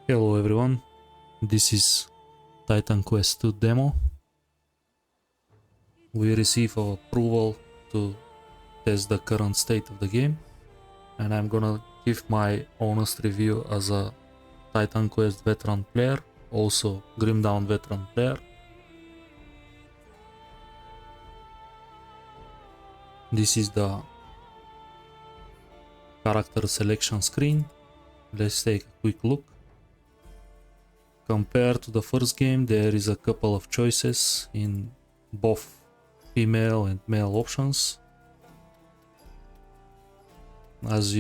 Hello everyone, this is Titan Quest 2 demo. We receive approval to test the current state of the game, and I'm gonna give my honest review as a Titan Quest veteran player, also Grim Dawn veteran player. This is the character selection screen. Let's take a quick look. Compared to the first game, there is a couple of choices in both female and male options. As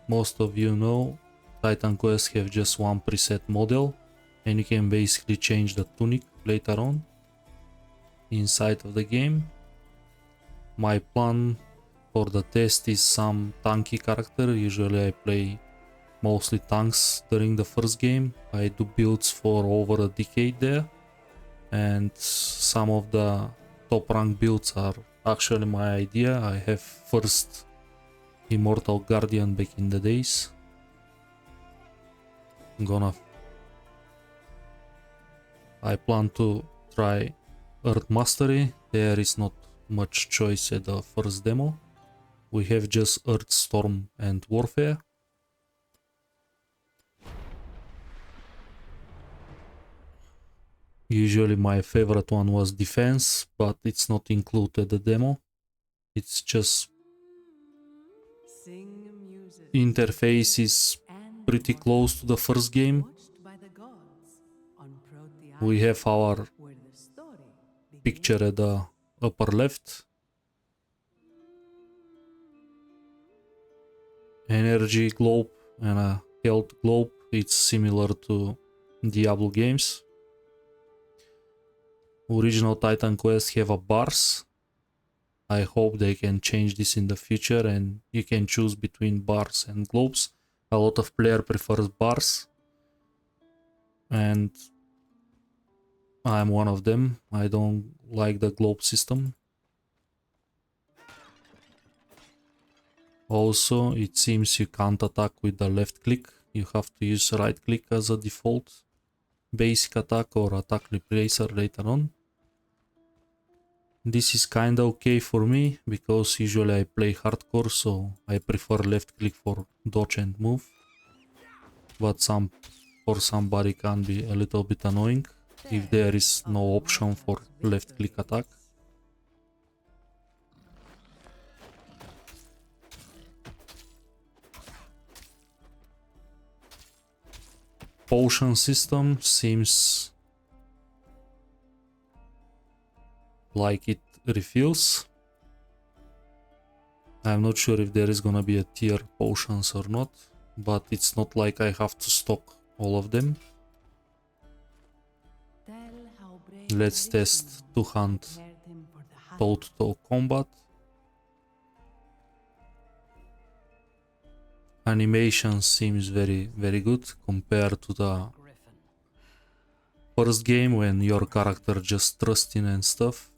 most of you know, Titan Quest have just one preset model, and you can basically change the tunic later on inside of the game. My plan for the test is some tanky character. Usually I play mostly tanks during the first game. I do builds for over a decade there, and some of the top rank builds are actually my idea. I have first Immortal Guardian back in the days. I plan to try Earth Mastery. There is not much choice at the first demo. We have just Earth Storm and Warfare. Usually my favorite one was Defense, but it's not included the demo. It's just interface is pretty close to the first game. We have our picture at the upper left. Energy globe and a health globe. It's similar to Diablo games. Original Titan Quest have a bars. I hope they can change this in the future and you can choose between bars and globes. A lot of player prefers bars, and I'm one of them. I don't like the globe system. Also, it seems you can't attack with the left click. You have to use right click as a default basic attack or attack replacer later on. This is kinda okay for me, because usually I play hardcore, so I prefer left click for dodge and move. But for somebody can be a little bit annoying if there is no option for left click attack. Potion system seems like it refills. I'm not sure if there is gonna be a tier potions or not, but it's not like I have to stock all of them. Let's test two-hand toe-to-toe combat. Animation seems very good compared to the first game when your character just thrusting and stuff.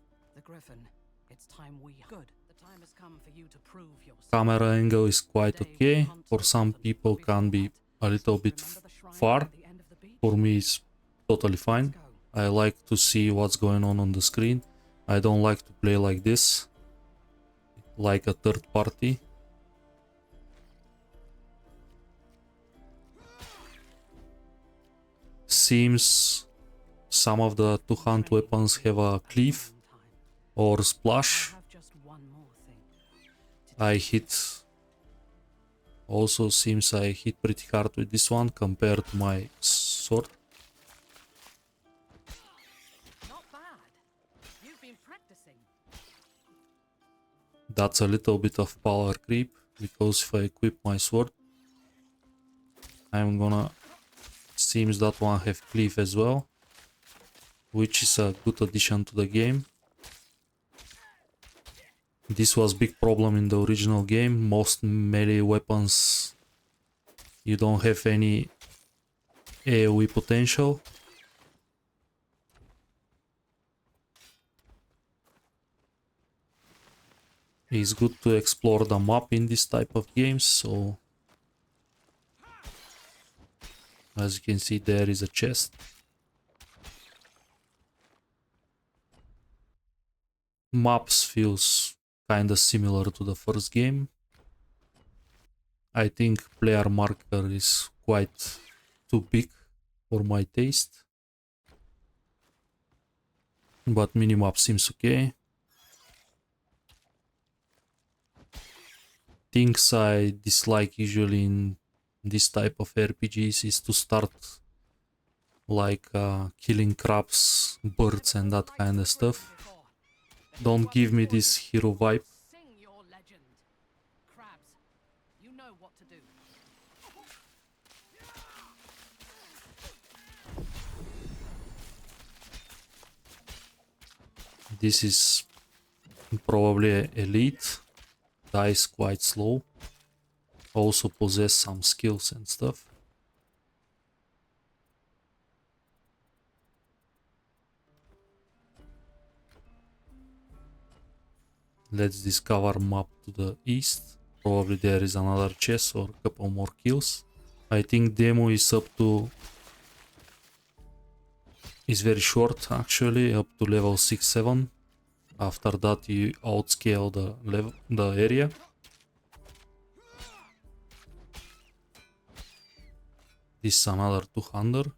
Camera angle is quite okay. For some people can be a little bit far. For me it's totally fine. I like to see what's going on the screen. I don't like to play like this, like a third party. Seems some of the two-hand weapons have a cleave or splash. Also seems I hit pretty hard with this one compared to my sword. That's a little bit of power creep, because if I equip my sword, seems that one have cleave as well, which is a good addition to the game. This was big problem in the original game. Most melee weapons, you don't have any AoE potential. It's good to explore the map in this type of games, so As you can see, there is a chest. Maps feels kinda similar to the first game. I think player marker is quite too big for my taste. But minimap seems okay. Things I dislike usually in this type of RPGs is to start like killing crabs, birds and that kind of stuff. Don't give me this hero vibe. This is probably elite. Dies quite slow. Also possess some skills and stuff. Let's discover map to the east. Probably there is another chest or a couple more kills. I think demo is up to... is very short actually, up to level 6-7. After that you outscale the area. This is another 200.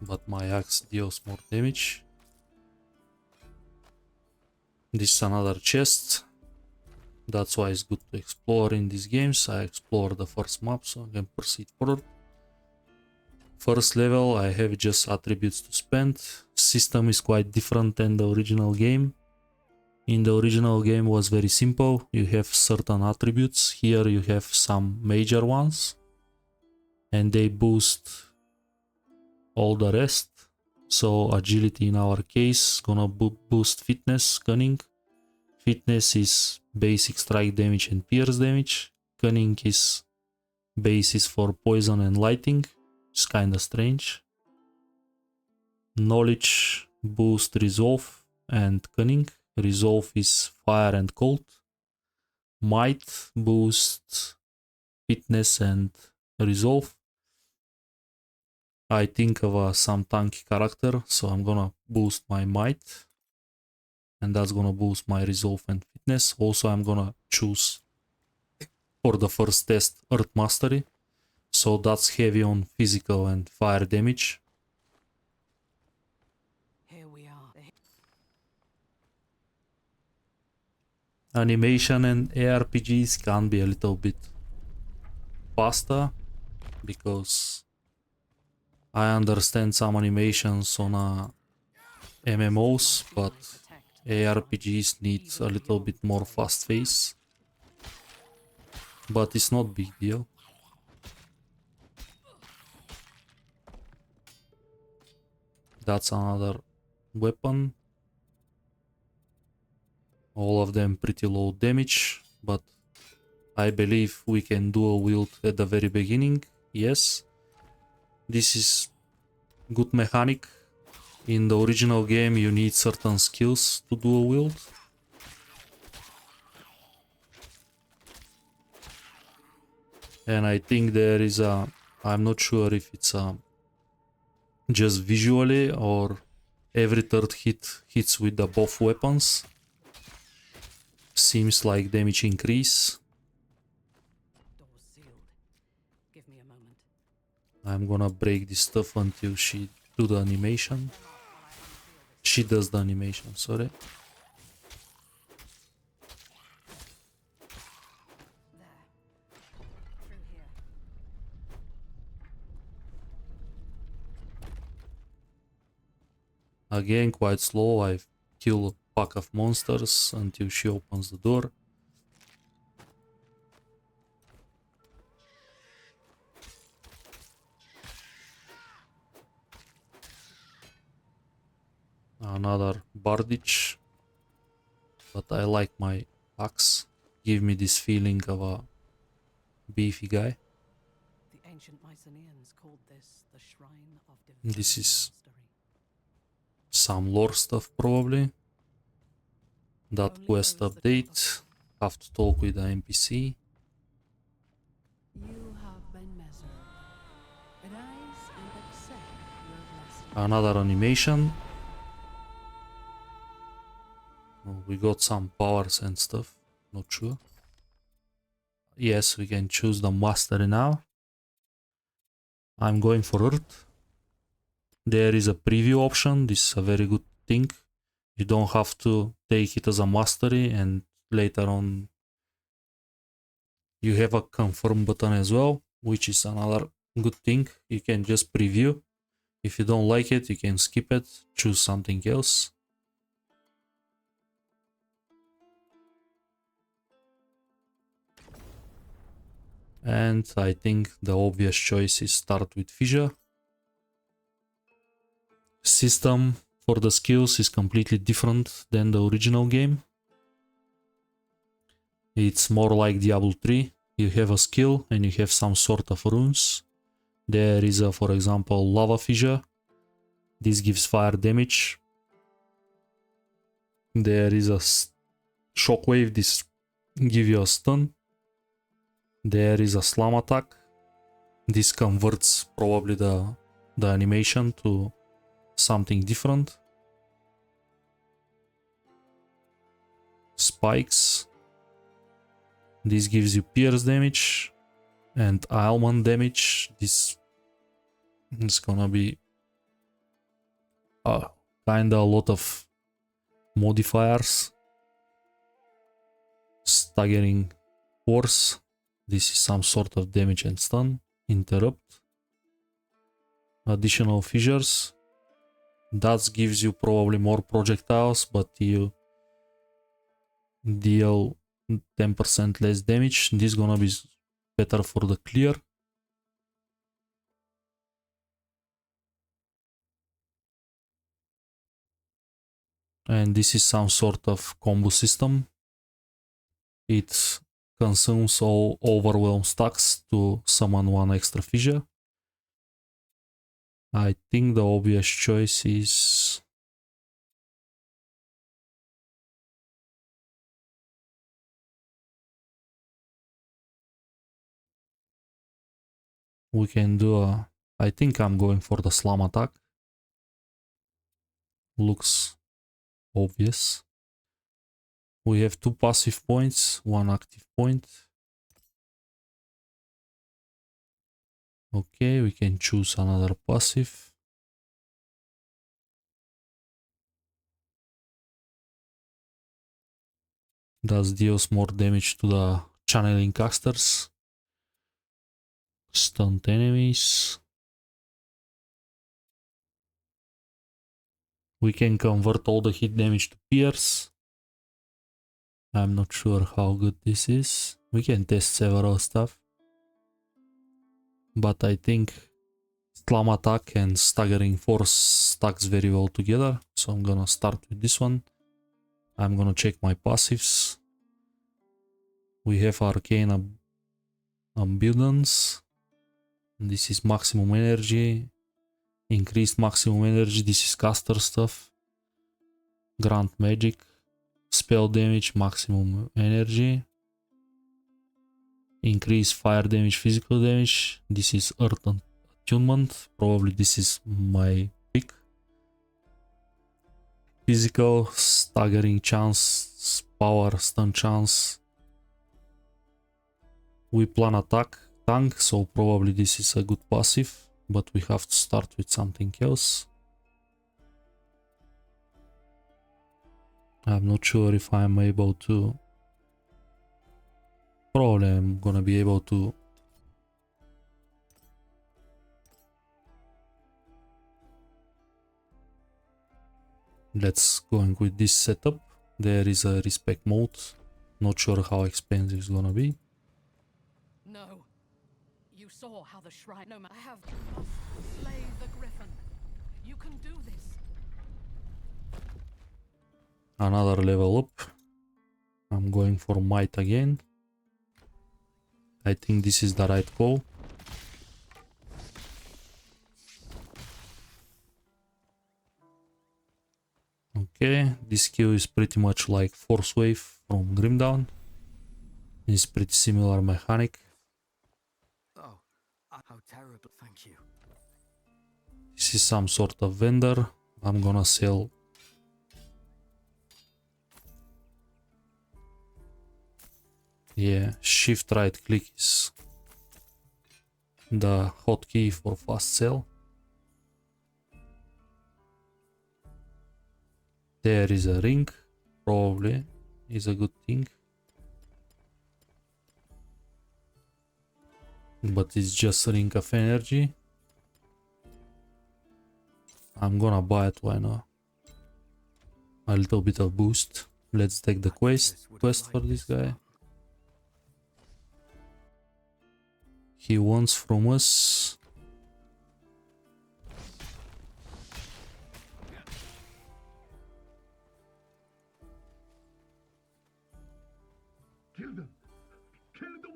But my axe deals more damage. This is another chest. That's why it's good to explore in these games. I explored the first map, so I can proceed forward. First level, I have just attributes to spend. System is quite different than the original game. In the original game was very simple. You have certain attributes. Here you have some major ones. And they boost all the rest. So agility in our case gonna boost fitness, cunning. Fitness is basic strike damage and pierce damage. Cunning is basis for poison and lighting. It's kinda strange. Knowledge boost resolve and cunning. Resolve is fire and cold. Might boost fitness and resolve. I think of some tanky character, so I'm gonna boost my might. And that's gonna boost my resolve and fitness. Also, I'm gonna choose for the first test Earth Mastery. So that's heavy on physical and fire damage. Here we are. Animation and ARPGs can be a little bit faster because I understand some animations on MMOs, but ARPGs need a little bit more fast pace. But it's not big deal. That's another weapon. All of them pretty low damage, but I believe we can dual wield at the very beginning. Yes. This is good mechanic. In the original game you need certain skills to dual wield. And I think there is a... I'm not sure if it's just visually or every third hit hits with the both weapons. Seems like damage increase. Door's sealed. Give me a moment. I'm gonna break this stuff until she do the animation. She does the animation, sorry. There. Through here. Again, quite slow. I kill a pack of monsters until she opens the door. Another bardage. But I like my axe. Give me this feeling of a beefy guy. The ancient Mycenaeans called this the Shrine of Divine This is Mastery. some lore stuff probably. That Only quest those that update. Have to talk with the NPC. You have been desert. Rise and accept your blessing. Another animation. Oh, we got some powers and stuff. Not sure. Yes, we can choose the mastery now. I'm going for Earth. There is a preview option. This is a very good thing. You don't have to take it as a mastery, and later on you have a confirm button as well, which is another good thing. You can just preview. If you don't like it, you can skip it, choose something else. And I think the obvious choice is start with fissure. System for the skills is completely different than the original game. It's more like Diablo 3. You have a skill and you have some sort of runes. There is a, for example, lava fissure. This gives fire damage. There is a shockwave. This gives you a stun. There is a slam attack. This converts probably the animation to something different. Spikes. This gives you pierce damage and ailment damage. This is gonna be kinda a lot of modifiers. Staggering force. This is some sort of damage and stun. Interrupt. Additional fissures. That gives you probably more projectiles, but you deal 10% less damage. This is gonna be better for the clear. And this is some sort of combo system. It consumes all overwhelm stacks to summon one extra fissure. I think the obvious choice is we can do a... I think I'm going for the slam attack. Looks obvious. We have 2 passive points, 1 active point. Okay, we can choose another passive. Does deals more damage to the channeling casters. Stunned enemies. We can convert all the hit damage to pierce. I'm not sure how good this is. We can test several stuff. But I think slam attack and staggering force stacks very well together. So I'm gonna start with this one. I'm gonna check my passives. We have arcane abundance. This is maximum energy. Increased maximum energy. This is caster stuff. Grant magic. Spell damage, maximum energy. Increase fire damage, physical damage. This is earth attunement. Probably this is my pick. Physical, staggering chance, power, stun chance. We plan attack, tank, so probably this is a good passive, but we have to start with something else. I'm not sure if I'm able to. Probably I'm gonna be able to. Let's go with this setup. There is a respect mode. Not sure how expensive it's gonna be. No. You saw how the shrine. No, I have. You must slay the griffin. You can do this. Another level up. I'm going for might again. I think this is the right call. Okay, this skill is pretty much like Force Wave from Grimdown. It's pretty similar mechanic. Oh, How terrible. Thank you. This is some sort of vendor. I'm gonna sell shift right click is the hotkey for fast sell. There is a ring, probably is a good thing. But it's just a ring of energy. I'm gonna buy it, why not? A little bit of boost. Let's take the quest for this guy. He wants from us Kill them! Kill the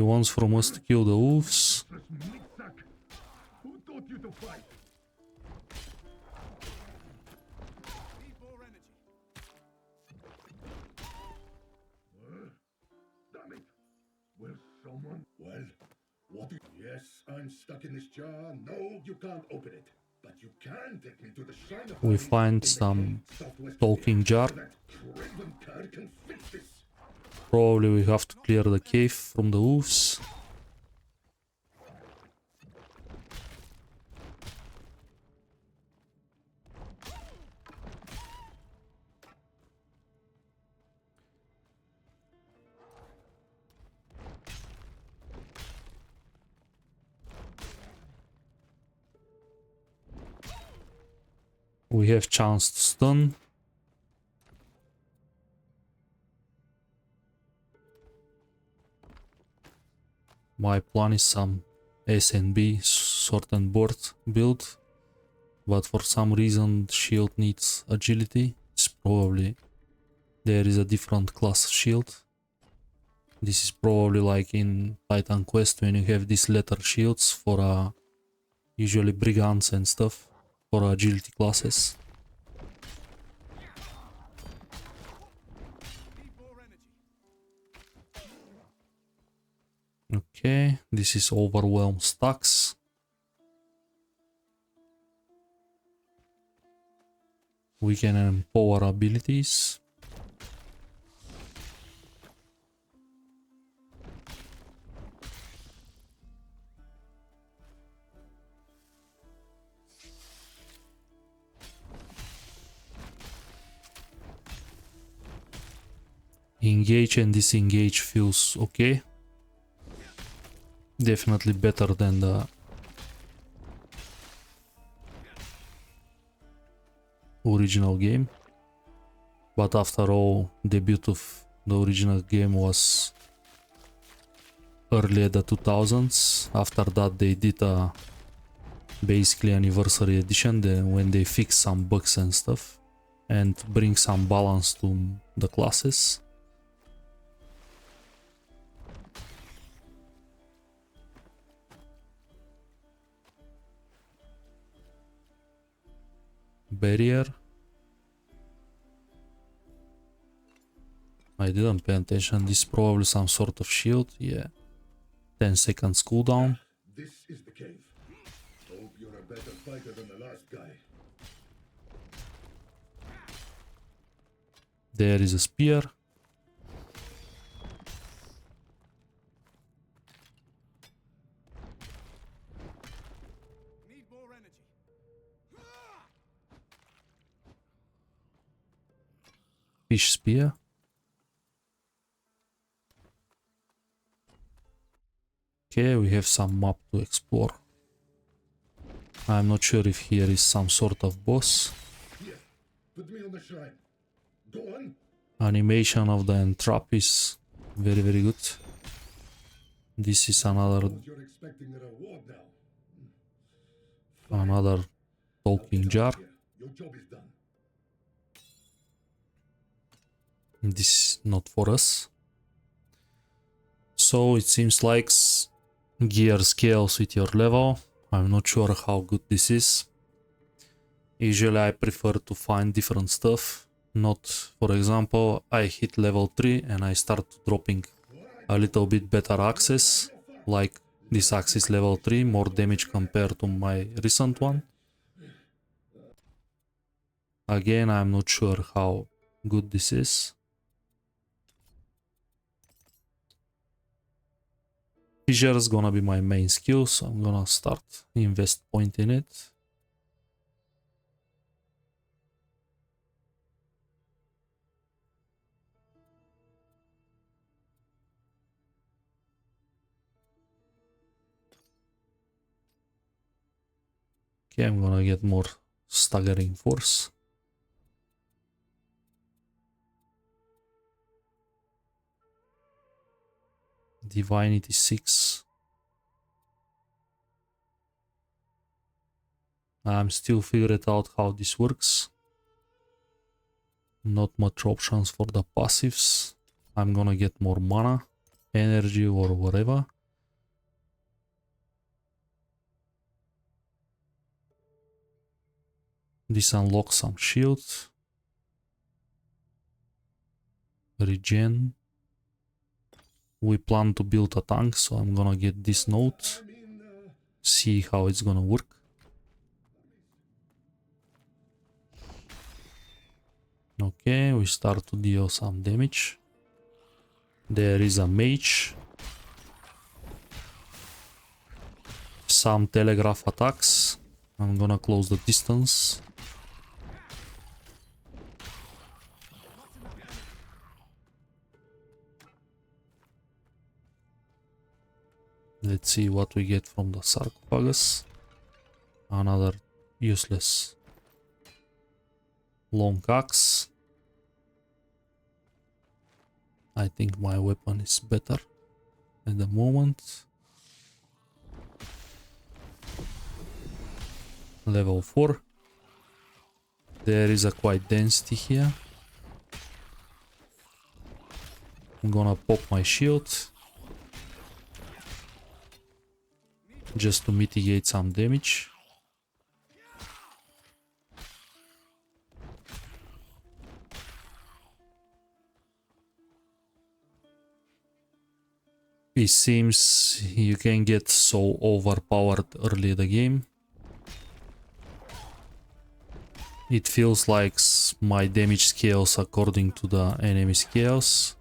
wolves! to kill the wolves. This meat-sack! Who taught you to fight? Need more energy. Damn it! Will someone... Well, what do you... Yes, I'm stuck in this jar. No, you can't open it. But you can take me to the shrine of We Mary find in the some cave southwest of talking here. jar. That craven cur can fix this. Probably we have to clear the cave from the wolves. We have chance to stun. My plan is some S and B sword and board build, but for some reason shield needs agility. It's probably there is a different class of shield. This is probably like in Titan Quest when you have these letter shields for usually brigands and stuff for agility classes. Need more energy. Okay, this is overwhelm stacks. We can empower abilities. Engage and disengage feels okay. Definitely better than the original game. But after all, debut of the original game was early at the 2000s. After that they did a basically anniversary edition when they fix some bugs and stuff and bring some balance to the classes. Barrier. I didn't pay attention. This is probably some sort of shield. Yeah. 10 seconds cooldown. This is the cave. Hope you're a better fighter than the last guy. There is a spear. Need more energy. Fish spear. Okay, we have some map to explore. I'm not sure if here is some sort of boss. Here, put me on the shrine. Go on. Animation of the entrap is very good. This is another You're expecting a reward now. another talking jar. Your job is done. This is not for us. So it seems like gear scales with your level. I'm not sure how good this is. Usually I prefer to find different stuff. Not, for example, I hit level 3 and I start dropping a little bit better access, like This axe is level 3, more damage compared to my recent one. Again, I'm not sure how good this is. Fissure is gonna be my main skill, so I'm gonna start invest point in it. Okay, I'm gonna get more staggering force. Divinity 6. I'm still figuring out how this works. Not much options for the passives. I'm gonna get more mana, energy or whatever. This unlocks some shields. Regen. We plan to build a tank, so I'm gonna get this note. See how it's gonna work. Okay, we start to deal some damage. There is a mage. Some telegraph attacks. I'm gonna close the distance. Let's see what we get from the sarcophagus. Another useless long axe. I think my weapon is better at the moment. Level 4. There is a quite density here. I'm gonna pop my shield just to mitigate some damage. It seems you can get so overpowered early in the game. It feels like my damage scales according to the enemy scales.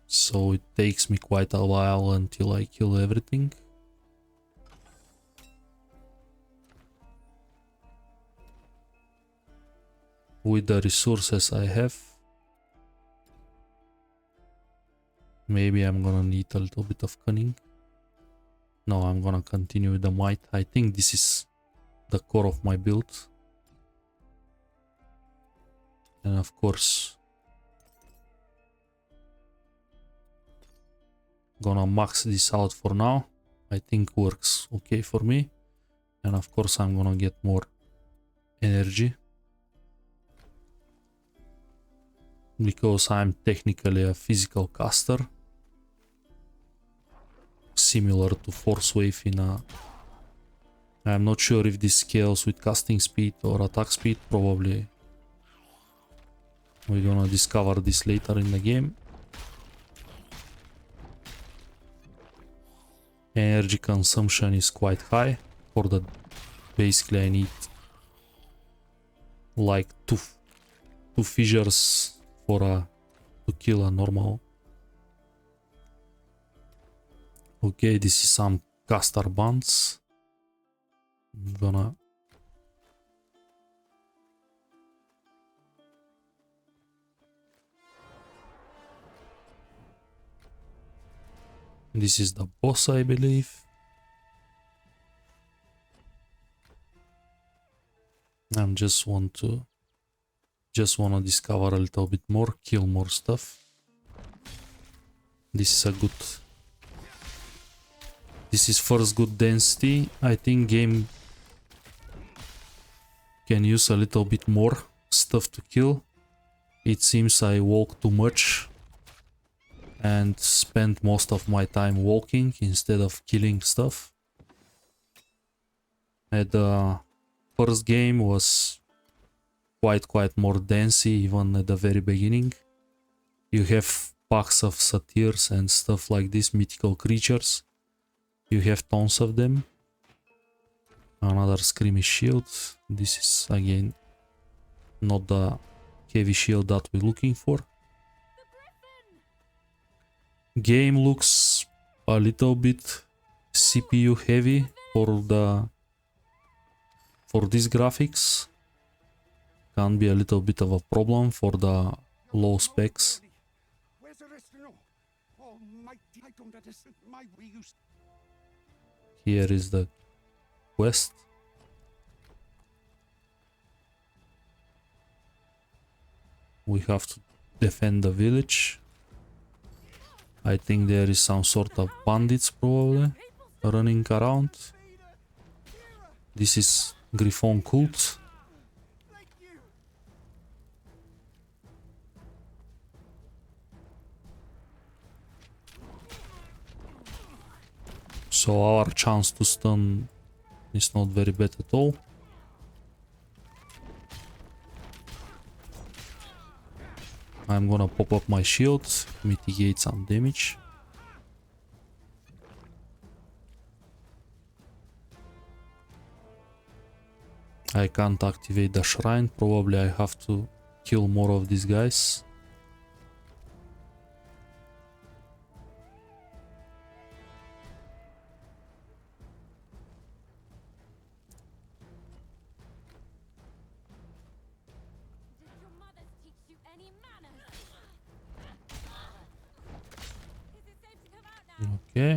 So it takes me quite a while until I kill everything. With the resources I have, maybe I'm gonna need a little bit of cunning. No, I'm gonna continue with the might. I think this is the core of my build. And of course, gonna max this out for now. I think works okay for me. And of course, I'm gonna get more energy. Because I'm technically a physical caster. Similar to Force Wave in a... I'm not sure if this scales with casting speed or attack speed, probably. We're gonna discover this later in the game. Energy consumption is quite high for the... Basically I need like two fissures for to kill a normal. Okay, this is some caster bands. I'm gonna... This is the boss, I believe. I'm just wanna discover a little bit more, kill more stuff. This is a good... This is first good density. I think game can use a little bit more stuff to kill. It seems I walk too much and spend most of my time walking instead of killing stuff. And the first game was quite more densey even at the very beginning. You have packs of satyrs and stuff like this, mythical creatures. You have tons of them. Another screamy shield. This is again not the heavy shield that we're looking for. Game looks a little bit CPU heavy for these graphics. Can be a little bit of a problem for the low specs. Where's the rest of you? Almighty, I don't understand my we used. Here is the quest. We have to defend the village. I think there is some sort of bandits probably running around. This is Griffon cult. Like you. So our chance to stun is not very bad at all. I'm gonna pop up my shield, mitigate some damage. I can't activate the shrine, probably I have to kill more of these guys. Did your mother teach you any manners? Is it safe to come out now? Okay.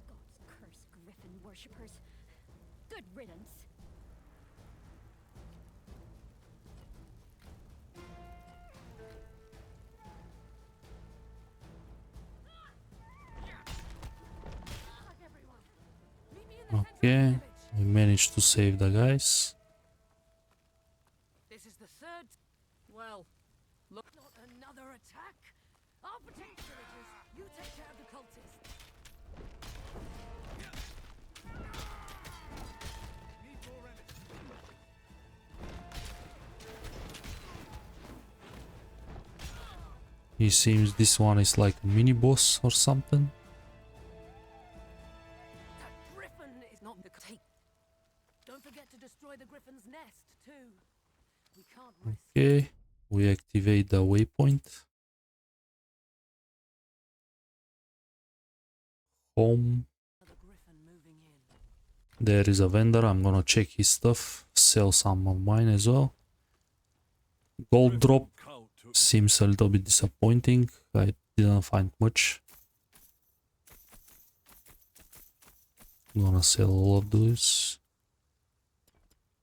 God's cursed griffin worshippers. Good riddance. Okay, we managed to save the guys. This is the third. Well, look, not another attack. I'll protect villagers. You take care of the cultists. Need more energy. It seems this one is like a mini boss or something. That griffin is not the take. Don't forget to destroy the griffin's nest too. We can't risk. Okay, we activate the waypoint. Home. The griffin moving in. There is a vendor. I'm gonna check his stuff, sell some of mine as well. Gold drop seems a little bit disappointing. I didn't find much. I'm gonna sell all of those.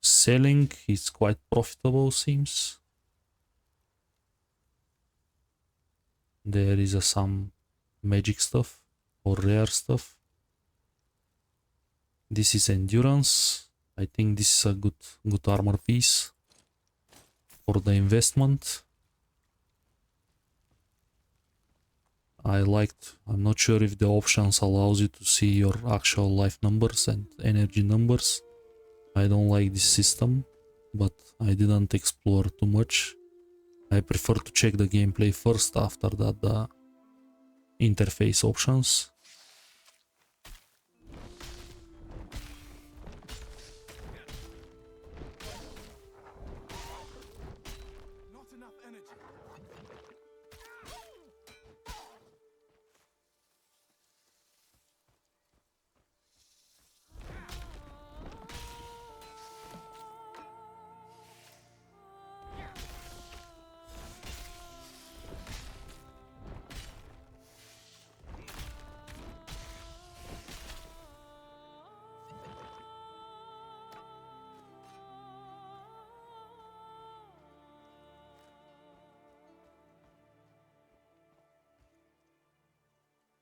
Selling is quite profitable, seems. There is some magic stuff or rare stuff. This is endurance. I think this is a good armor piece for the investment. I'm not sure if the options allows you to see your actual life numbers and energy numbers. I don't like this system, but I didn't explore too much. I prefer to check the gameplay first, after that the interface options. Not enough energy.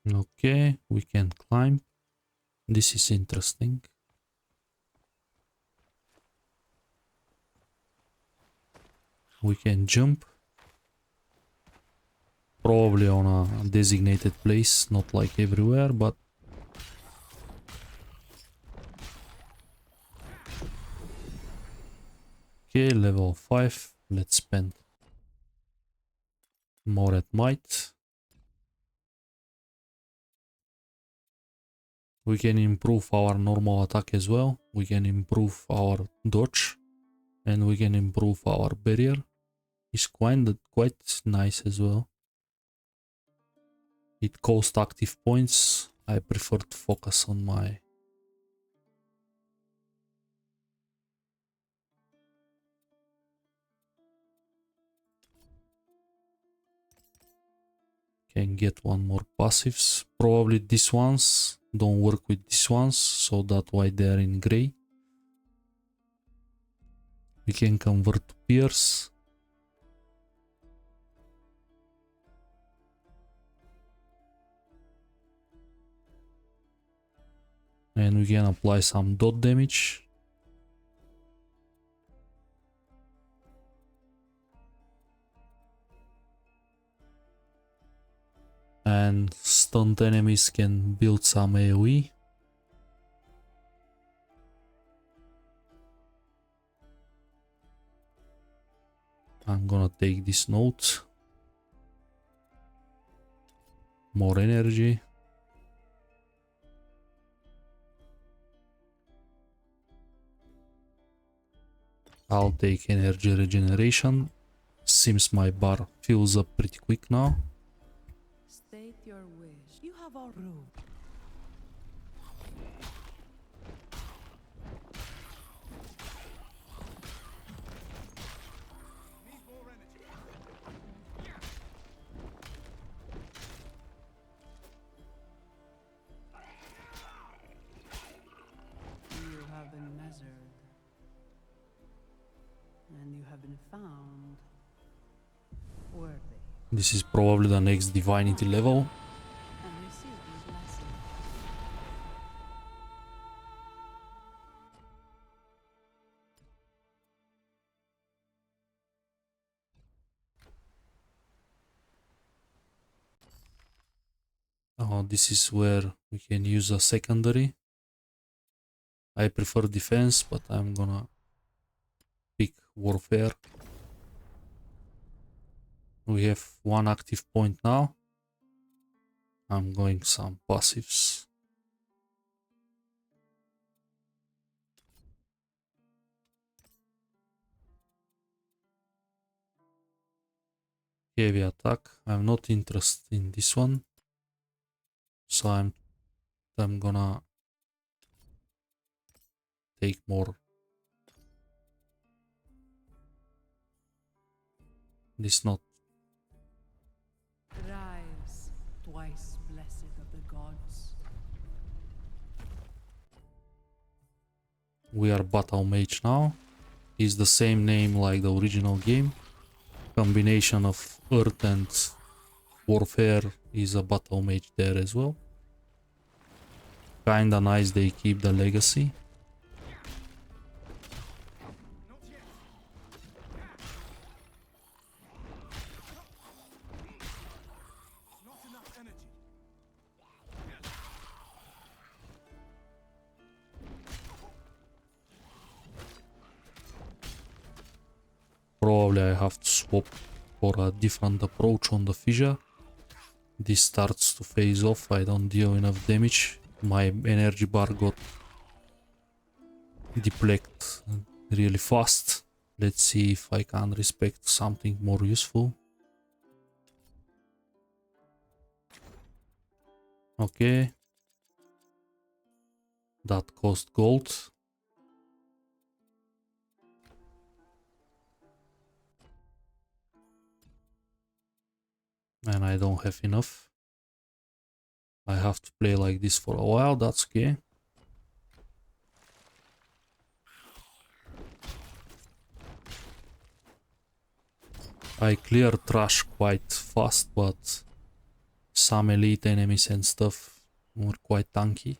Okay, we can climb. This is interesting. We can jump. Probably on a designated place, not like everywhere, but okay, level 5. Let's spend more at might. We can improve our normal attack as well. We can improve our dodge. And we can improve our barrier. It's quite nice as well. It costs active points. I prefer to focus on my... Can get one more passives. Probably these ones don't work with these ones, so that's why they're in gray. We can convert to pierce. And we can apply some dot damage. And stunned enemies can build some AoE. I'm gonna take this note. More energy. I'll take energy regeneration. Seems my bar fills up pretty quick now. State your wish. You have all room. You have been measured, and you have been found worthy. This is probably the next divinity level. And receive your blessing. This is where we can use a secondary. I prefer defense, but I'm gonna pick warfare. We have one active point now. I'm going some passives. Heavy attack. I'm not interested in this one. So I'm gonna take more. This not. Rise, twice blessed of the gods. We are battle mage now. Is the same name like the original game. Combination of earth and warfare is a battle mage there as well. Kinda nice they keep the legacy. Probably I have to swap for a different approach on the fissure. This starts to phase off. I don't deal enough damage. My energy bar got depleted really fast. Let's see if I can respect something more useful. Okay. That cost gold. And I don't have enough. I have to play like this for a while, that's okay. I clear trash quite fast, but some elite enemies and stuff were quite tanky.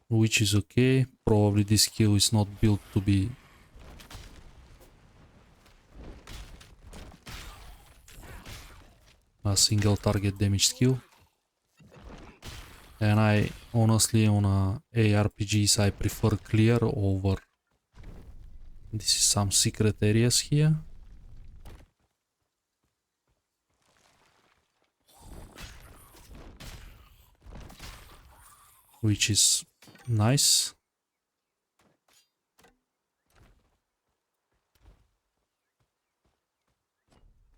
Which is okay. Probably this skill is not built to be a single target damage skill. And I honestly on ARPGs I prefer clear over. This is some secret areas here. Which is nice.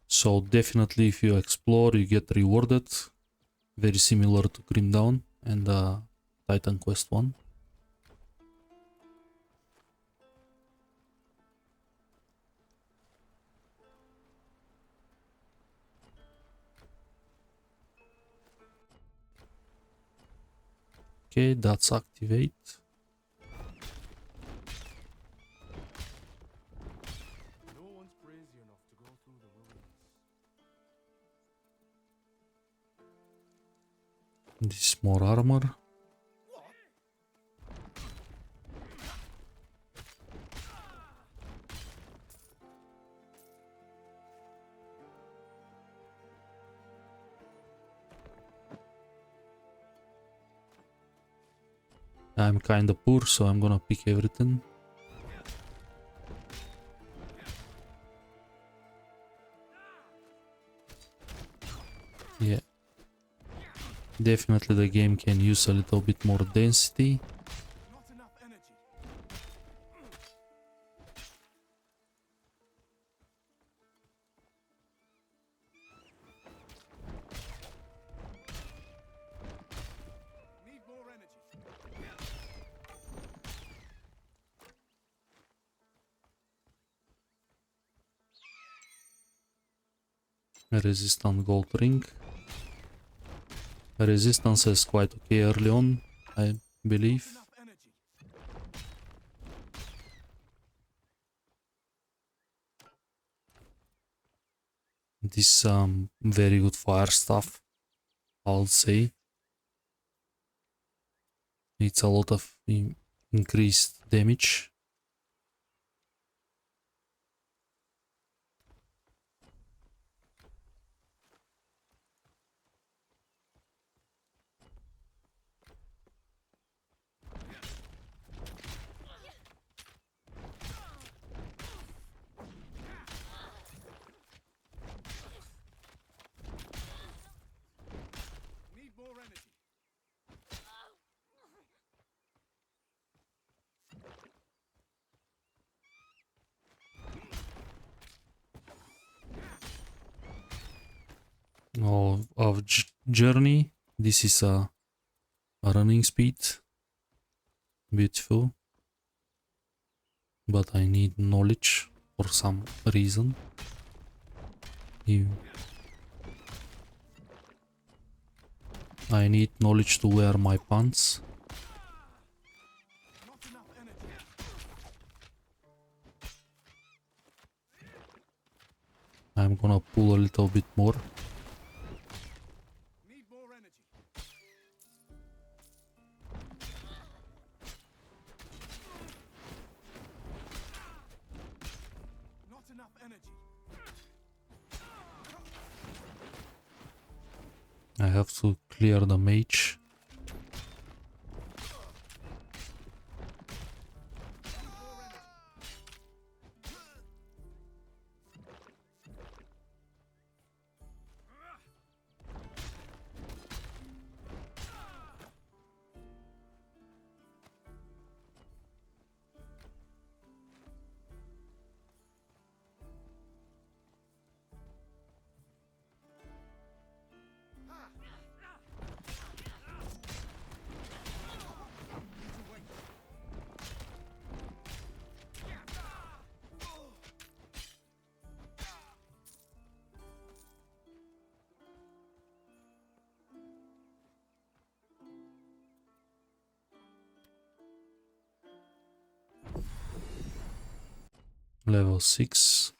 So definitely if you explore you get rewarded. Very similar to Grim Dawn and Titan Quest 1. Okay, that's activate. No one's crazy enough to go through the wilderness. This is more armor. I'm kinda poor, so I'm gonna pick everything. Yeah. Definitely the game can use a little bit more density. Not enough energy. Need more energy. A resistant gold ring. Resistance is quite okay early on, I believe. Enough energy. This very good fire stuff, I'll say. It's a lot of increased damage. Need more energy. Of journey. This is a running speed. Beautiful. But I need knowledge for some reason. I need knowledge to wear my pants. Not enough energy. I'm gonna pull a little bit more. Need more energy. Not enough energy. I have to clear the mage. Level 6.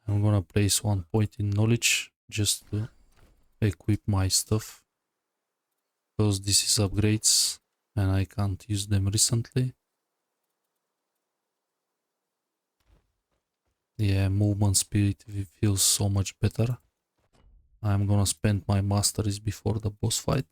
I'm gonna place 1 point in knowledge just to equip my stuff, because this is upgrades and I can't use them recently. Yeah, movement speed feels so much better. I'm gonna spend my masteries before the boss fight.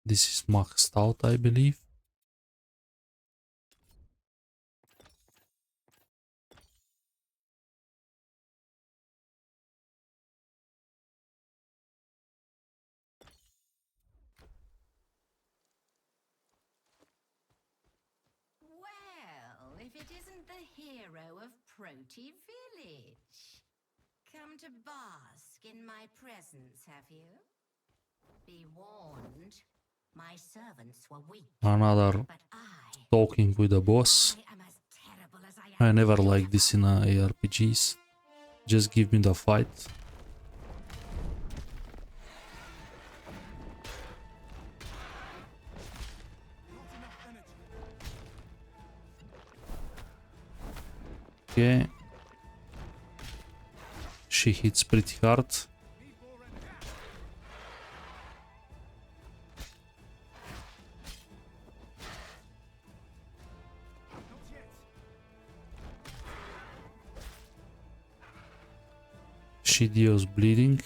This is maxed out, I believe. Well, if it isn't the hero of Proti Village. Come to bask in my presence, have you? Be warned, my servants were weak, Another but I talking with the boss. am as terrible as I am. I never like this in ARPGs. Just give me the fight. Okay. She hits pretty hard. She deals bleeding.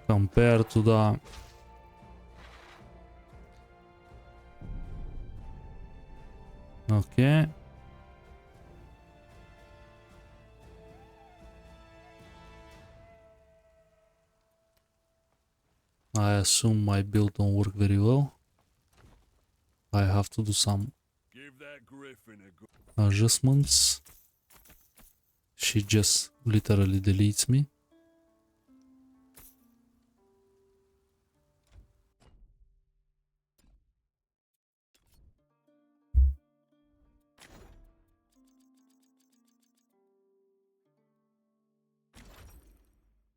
Compared to the okay. I assume my build don't work very well. I have to do some adjustments. She just literally deletes me.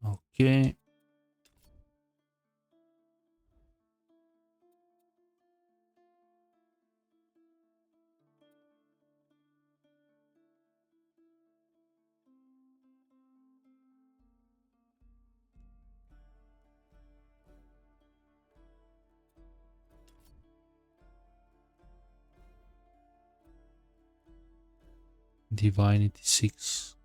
Okay. Divinity 6.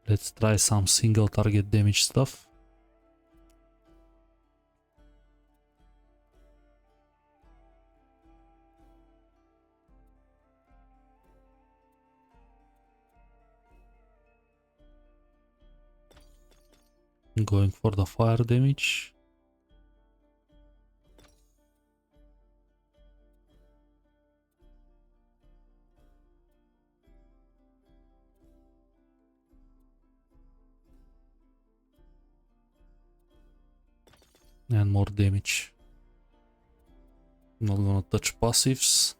Let's try some single target damage stuff. Going for the fire damage. And more damage. Not gonna touch passives.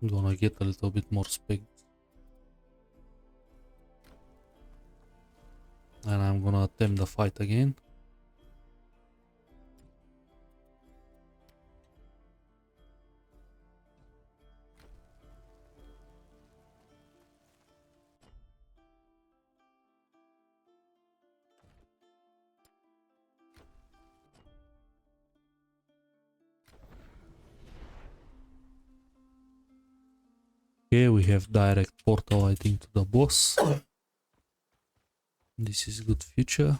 Gonna get a little bit more spec. And I'm gonna attempt the fight again. Okay, we have direct portal, I think, to the boss. This is good future.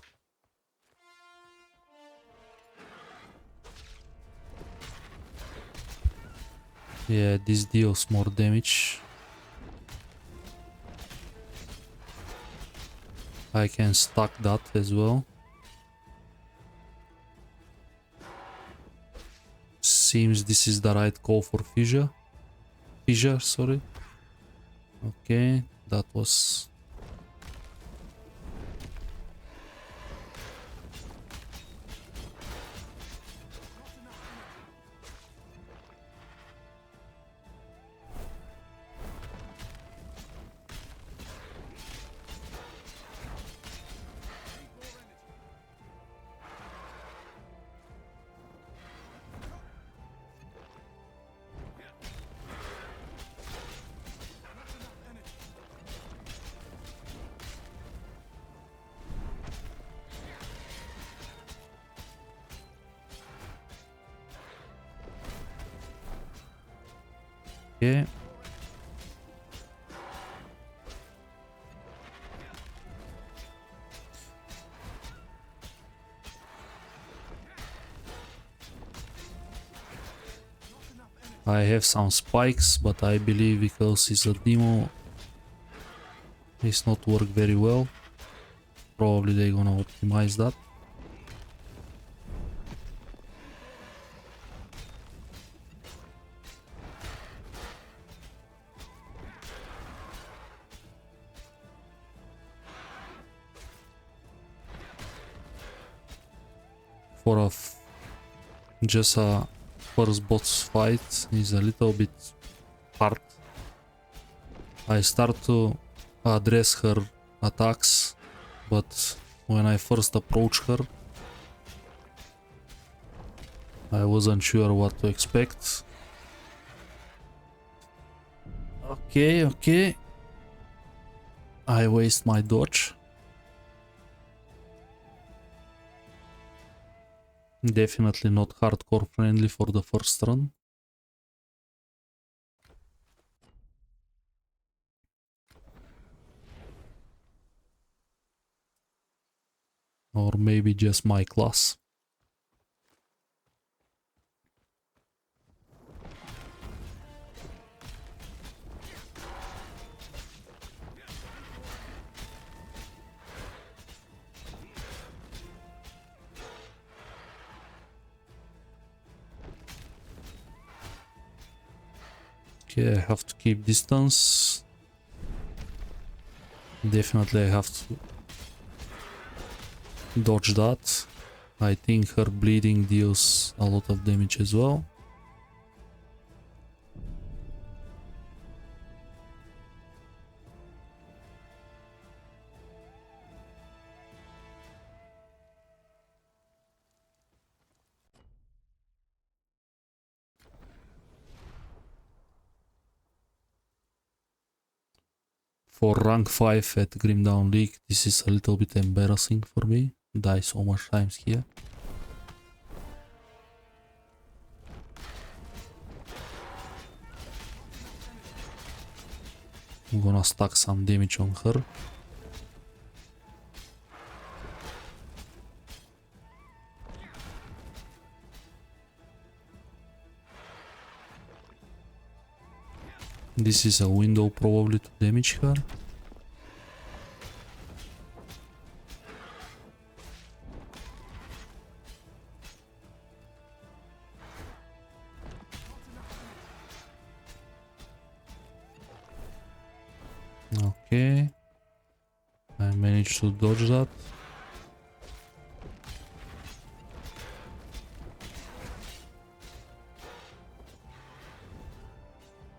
Yeah, this deals more damage. I can stack that as well. Seems this is the right call for fissure. Fissure, sorry. Okay, that was... Okay. I have some spikes, but I believe because it's a demo, it's not work very well. Probably they're gonna optimize that. For a just a first boss fight is a little bit hard. I start to address her attacks, but when I first approach her, I wasn't sure what to expect. Okay, okay. I waste my dodge. Definitely not hardcore friendly for the first run. Or maybe just my class. Okay, I have to keep distance. Definitely I have to dodge that. I think her bleeding deals a lot of damage as well. For rank 5 at Grimdown League, this is a little bit embarrassing for me. Die so much times here. I'm gonna stack some damage on her. This is a window probably to damage her. Okay. I managed to dodge that.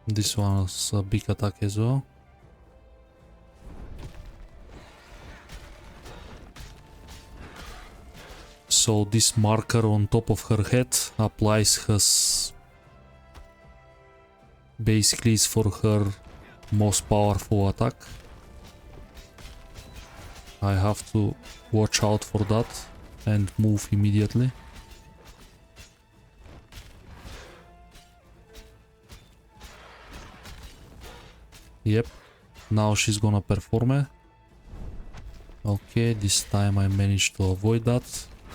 This one was a big attack as well. So this marker on top of her head applies his... Basically is for her most powerful attack. I have to watch out for that and move immediately. Yep, now she's gonna perform it. Okay, this time I managed to avoid that.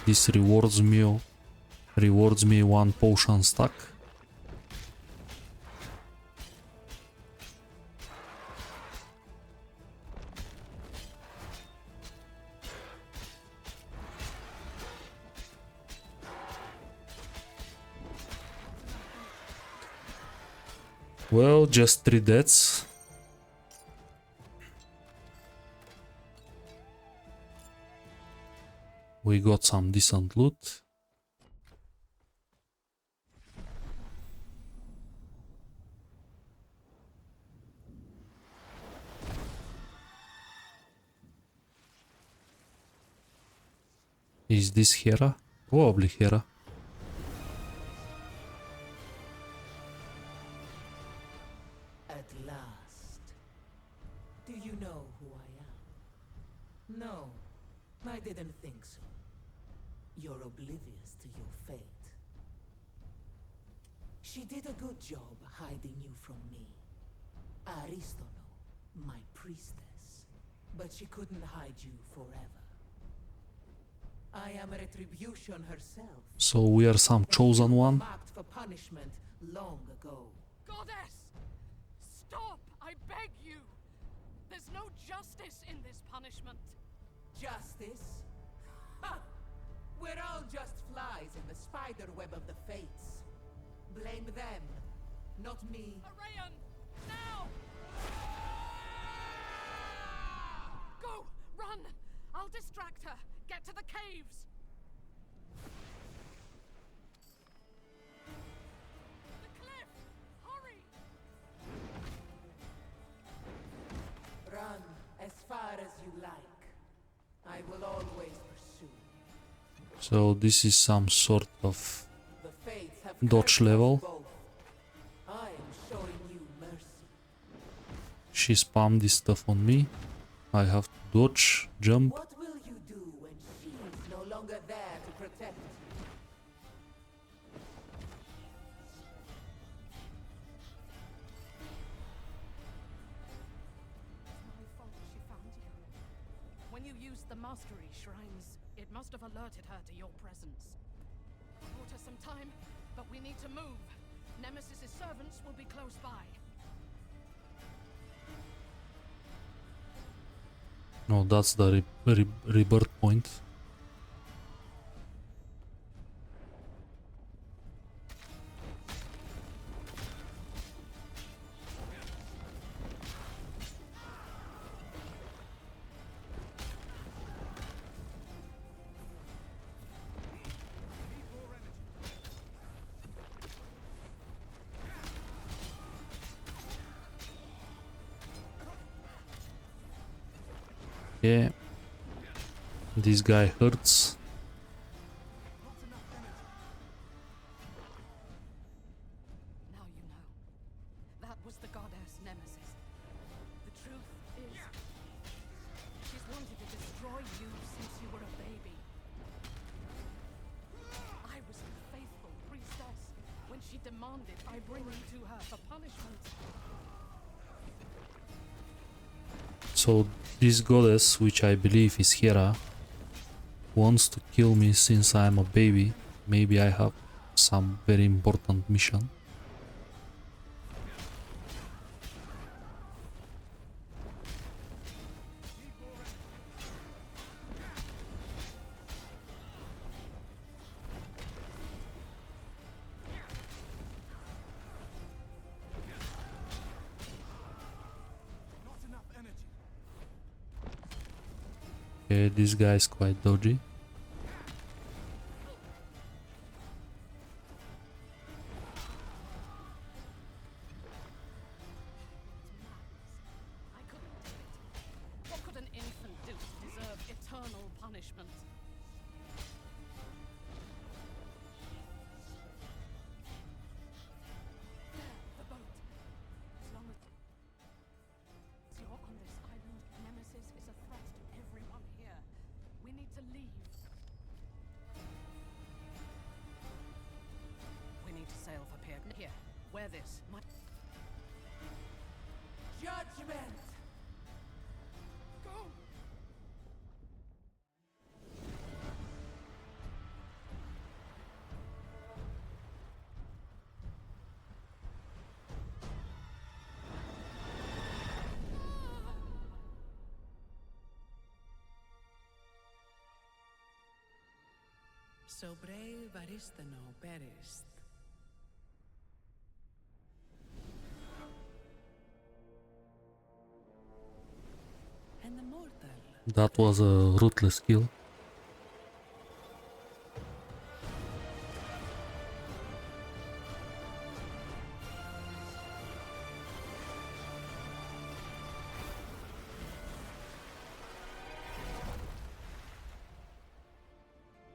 This rewards me one potion stack. Well, just 3 deaths. We got some decent loot. Is this Hera? Probably Hera. At last. Do you know who I am? No, I didn't think so. You're oblivious to your fate. She did a good job hiding you from me. Aristono, my priestess. But she couldn't hide you forever. I am retribution herself. So we are some chosen one. Marked for punishment long ago. Goddess! Stop! I beg you! There's no justice in this punishment. Justice? Ha! We're all just flies in the spider web of the fates. Blame them, not me. Arayan! Now! Go! Run! I'll distract her. Get to the caves! The cliff! Hurry! Run as far as you like. I will always pursue. So this is some sort of The fates have dodge cursed us level. both. I am showing you mercy. She spammed this stuff on me. I have to dodge, jump. What will you do when she's no longer there to protect you? My fault she found you. When you used the mastery shrines, it must have alerted her to your presence. Bought her some time, but we need to move. Nemesis's servants will be close by. No, that's the rebirth point. Yeah, this guy hurts. Now you know. That was the goddess Nemesis. The truth is, she's wanted to destroy you since you were a baby. I was her faithful priestess when she demanded I bring you to her for punishment. So this goddess, which I believe is Hera, wants to kill me since I'm a baby. Maybe I have some very important mission. Not enough energy. Okay, this guy is quite dodgy. I couldn't do it. What could an infant do to deserve eternal punishment? The boat. As long as you're on this island, Nemesis is a threat to everyone here. We need to leave. We need to sail for Pier. Here, wear this. Judgment! Go! So brave Aristano perished. That was a ruthless kill.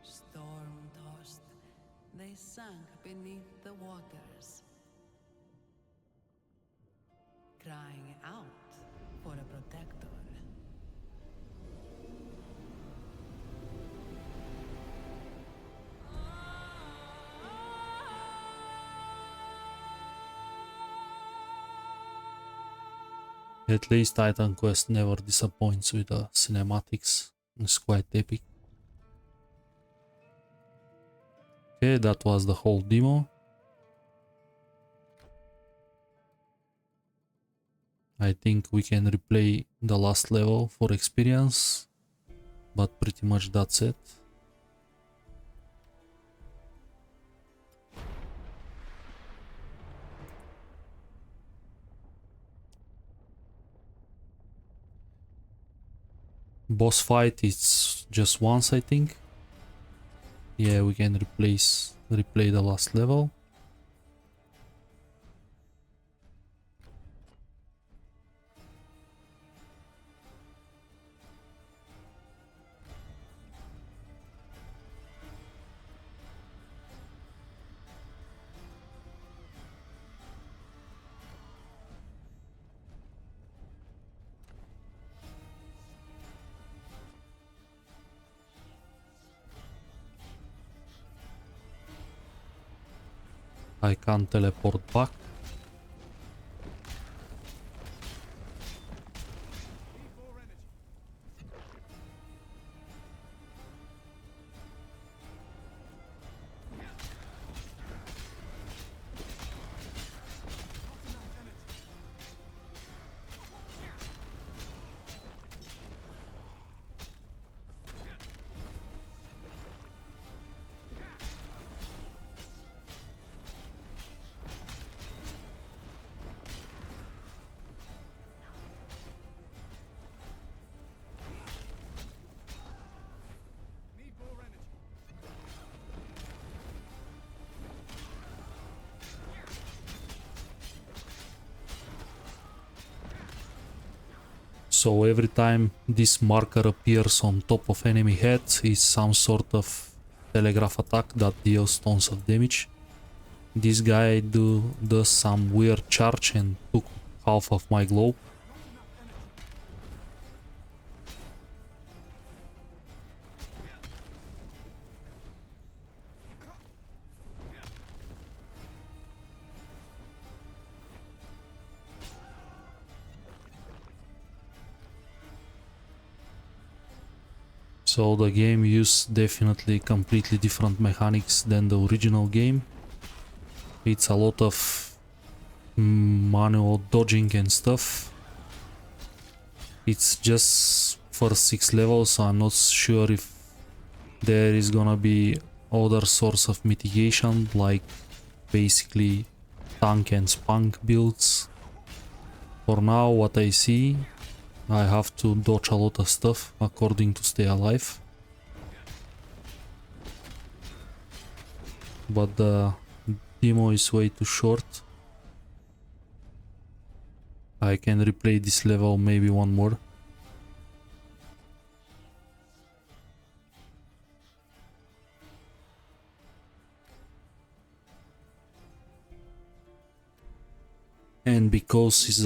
Storm-tossed, they sank beneath the waters, crying out for a protector. At least Titan Quest never disappoints with the cinematics. It's quite epic. Okay, that was the whole demo. I think we can replay the last level for experience, but pretty much that's it. Boss fight is just once, I think. Yeah, we can replay the last level. I can't teleport back. So every time this marker appears on top of enemy head is some sort of telegraph attack that deals tons of damage. This guy does some weird charge and took half of my globe. So the game used definitely completely different mechanics than the original game. It's a lot of manual dodging and stuff. It's just first 6 levels, so I'm not sure if there is gonna be other source of mitigation, like basically tank and spunk builds. For now, what I see, I have to dodge a lot of stuff according to stay alive. But the demo is way too short. I can replay this level maybe one more. And because it's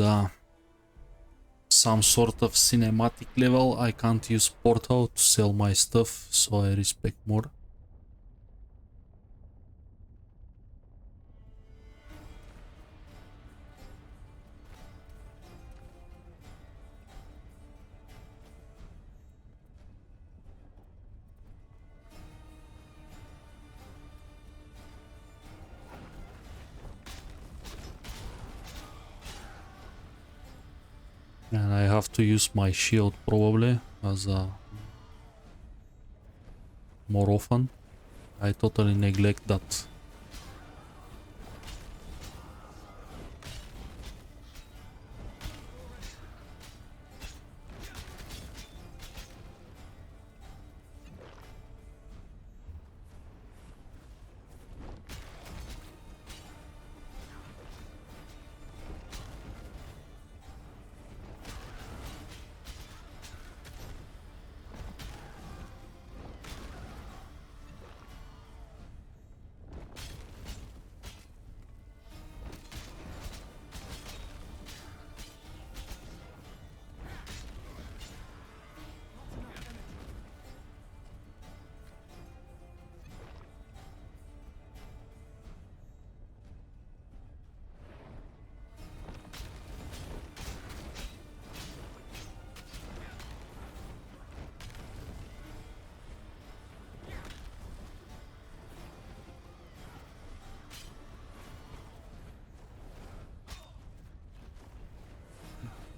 some sort of cinematic level, I can't use Portal to sell my stuff, so I respect more. And I have to use my shield probably as more often. I totally neglect that.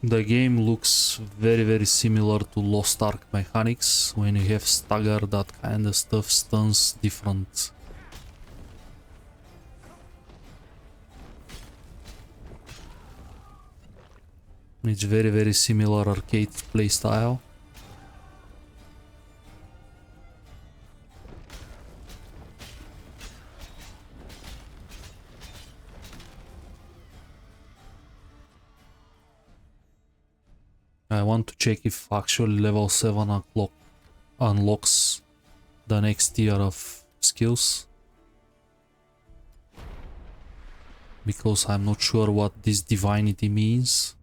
The game looks very similar to Lost Ark mechanics. When you have stagger, that kind of stuff stuns different. It's very similar arcade playstyle. I want to check if actually level 7 unlocks the next tier of skills. Because I'm not sure what this divinity means.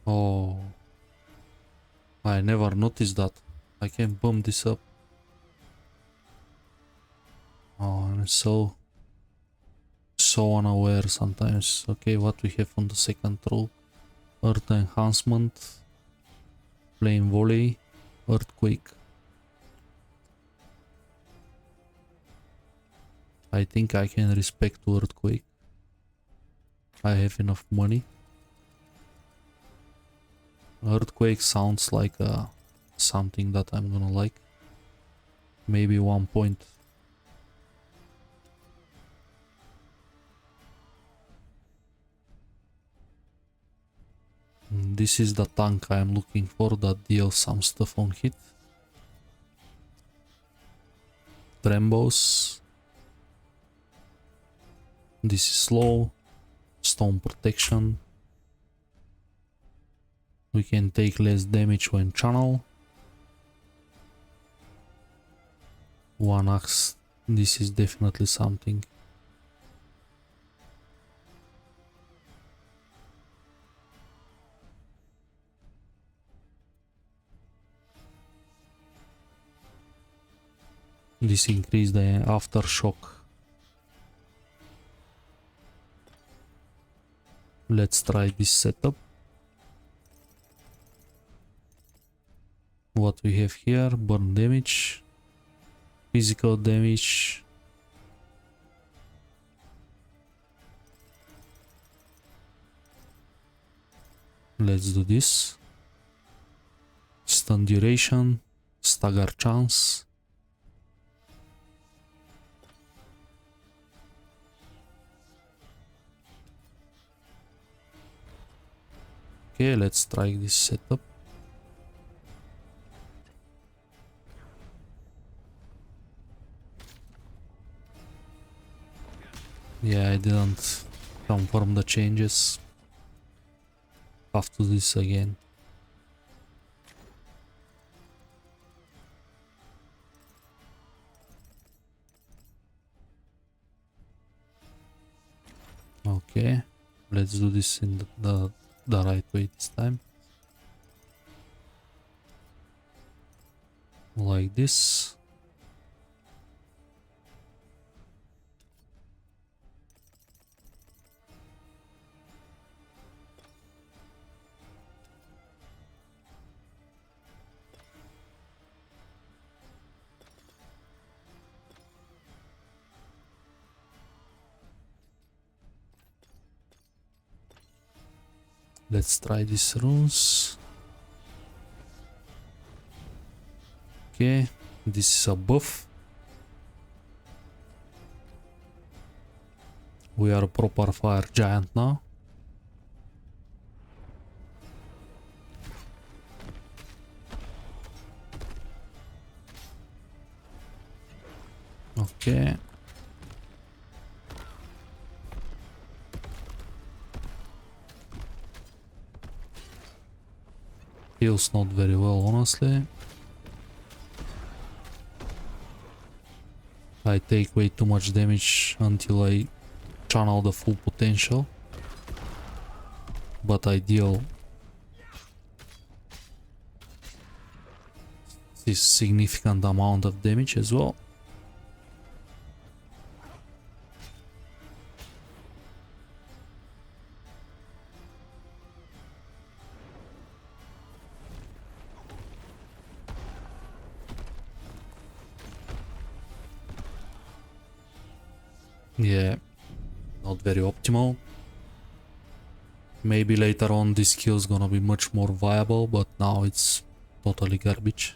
Oh, I never noticed that. I can bump this up. Oh, I'm so unaware sometimes. Okay, what we have on the second row? Earth enhancement, flame volley, earthquake. I think I can respect earthquake. I have enough money. Earthquake sounds like something that I'm gonna like. Maybe 1 point. This is the tank I'm looking for that deals some stuff on hit. Trembos. This is slow. Stone protection. We can take less damage when channel. One axe. This is definitely something. This increase the aftershock. Let's try this setup. What we have here, burn damage, physical damage. Let's do this. Stun duration, stagger chance. Okay, let's try this setup. Yeah, I didn't confirm the changes. Have to do this again. Okay, let's do this in the right way this time. Like this. Let's try these runes. Okay, this is a buff. We are a proper fire giant now. Okay. Feels not very well, honestly. I take way too much damage until I channel the full potential. But I deal this significant amount of damage as well. Yeah, not very optimal. Maybe later on this skill is gonna be much more viable, but now it's totally garbage.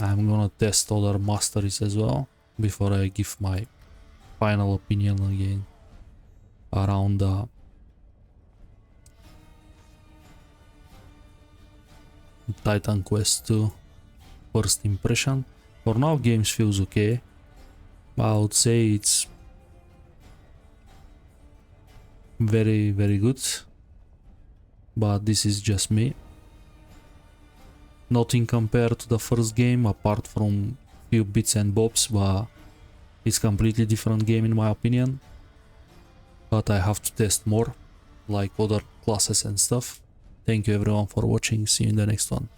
I'm gonna test other masteries as well before I give my final opinion again around Titan Quest 2 first impression. For now, games feels okay. I would say it's very, very good, but this is just me. Nothing compared to the first game apart from few bits and bobs, but it's completely different game in my opinion. But I have to test more, like other classes and stuff. Thank you everyone for watching, see you in the next one.